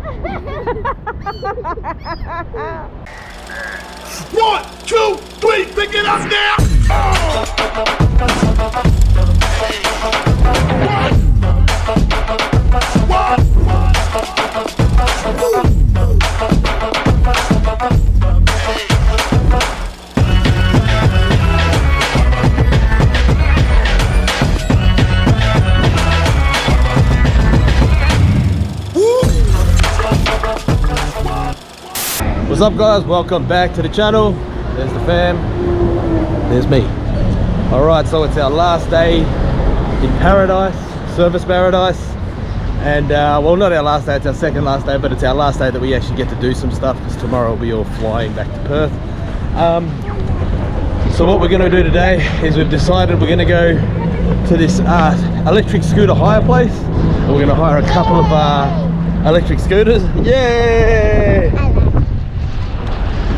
1, 2, 3, pick it up now! What's up guys, welcome back to the channel. There's the fam, there's me. Alright, so it's our last day in paradise, service paradise. And well, not our last day, it's our second last day, but it's our last day that we actually get to do some stuff, because tomorrow we'll be all flying back to Perth. So what we're going to do today is we've decided we're going to go to this electric scooter hire place. And we're going to hire a couple of electric scooters. Yay!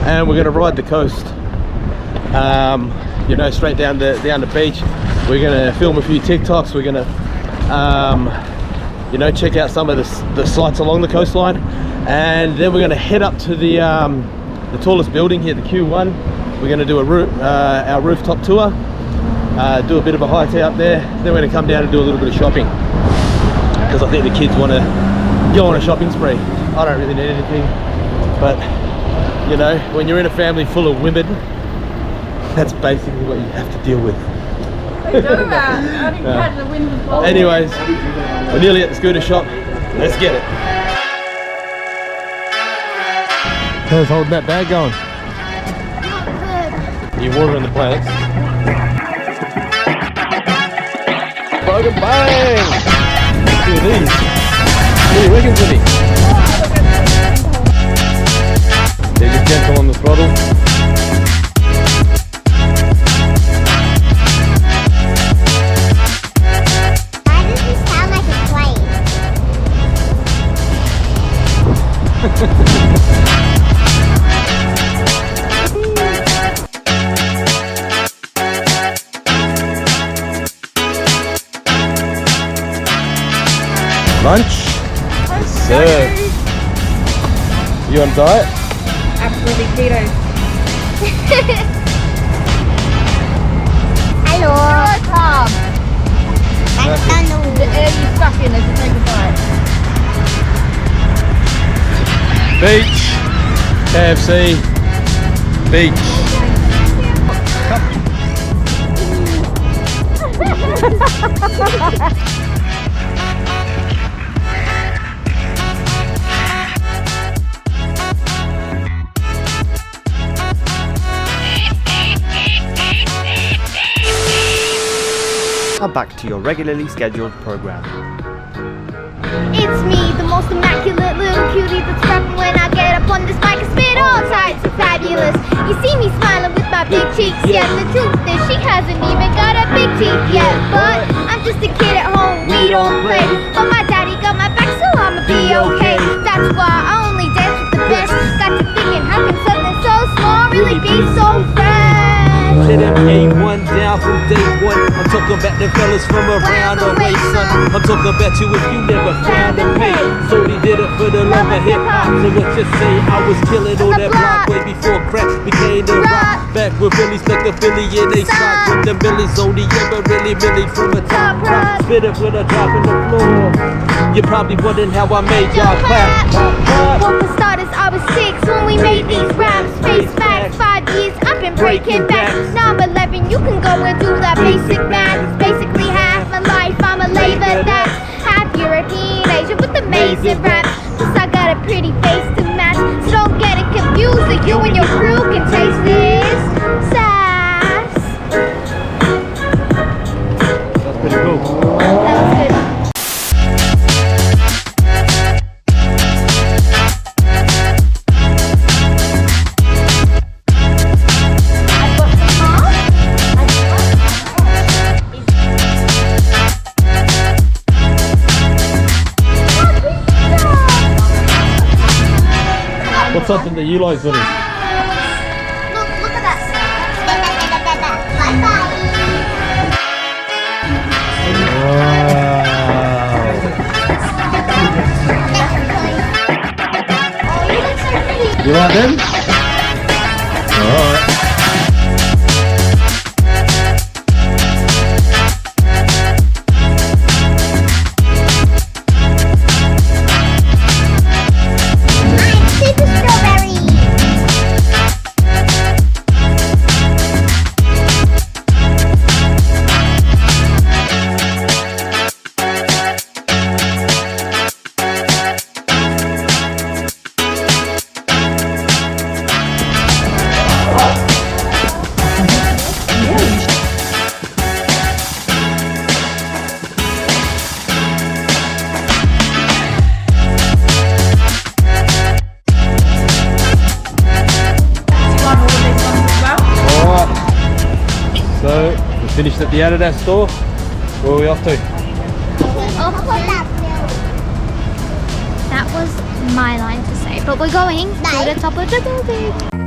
And we're going to ride the coast, you know, straight down the beach. We're going to film a few TikToks. We're going to you know, check out some of the sights along the coastline, and then we're going to head up to the tallest building here, the Q1. We're going to do our rooftop tour, do a bit of a high tea up there. Then we're going to come down and do a little bit of shopping, because I think the kids want to go on a shopping spree. I don't really need anything, but you know, when you're in a family full of women, that's basically what you have to deal with. What are you talking about? I didn't catch the wind was blowing. Anyways, we're nearly at the scooter shop. Let's get it. How's holding that bag going? You watering the plants? Broken bang! Look at these. What do you reckon, Jimmy? They're just gentle on the throttle. Why does this sound like a plane? Lunch? Yes, sir. You on diet? Absolutely keto. Hello. Tom, McDonald's. the air you suck in as you take a bite. Beach, KFC, beach. Now back to your regularly scheduled program. It's me, the most immaculate little cutie that's rapping when I get up on this mic. I spit all types of fabulous. You see me smiling with my big cheeks. Yeah, the truth is she hasn't even got a big teeth yet. But I'm just a kid at home, we don't play. But my daddy got my back, so I'ma be okay. That's why I only dance with the best. Got to thinking, how can something so small really be so fresh? To them A1 down from day one. I'm talking about the fellas from around the way, son. I'm talking about you if you never found a pay. So they did it for the love of hip hop. So what you say? I was killing on that block way before crack became the rock. Back with Billy stuck the Philly in they sock. With the millies only ever really from a top rock. Spit it with a drop in the floor. You're probably wondering how I made y'all clap. Well, for starters, I was 6 when we made these raps. Face facts, 5 years, I've been breaking back. Now I'm 11, you can go and do that basic math. It's basically half my life, I'm a labor that's half European, Asian with amazing rap. Plus I got a pretty face to match, so don't get it confused that you and your crew can taste this sass. That's pretty cool. That was good. What's something that you like, Vinny? Look at that. Bye-bye. Wow. You like them? Alright. So, we finished at the Adidas store. Where are we off to? That was my line to say, but we're going to the top of the building.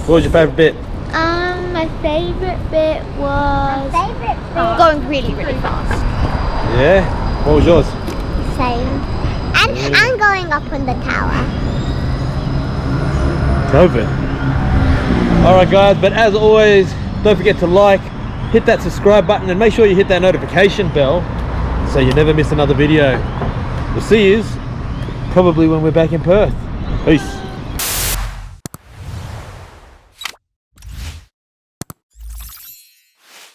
What was your favourite bit? My favourite bit was going really, really fast. Yeah? What was yours? Same. And I'm going up on the tower. COVID. Alright guys, but as always, don't forget to like, hit that subscribe button, and make sure you hit that notification bell so you never miss another video. We'll see you probably when we're back in Perth. Peace.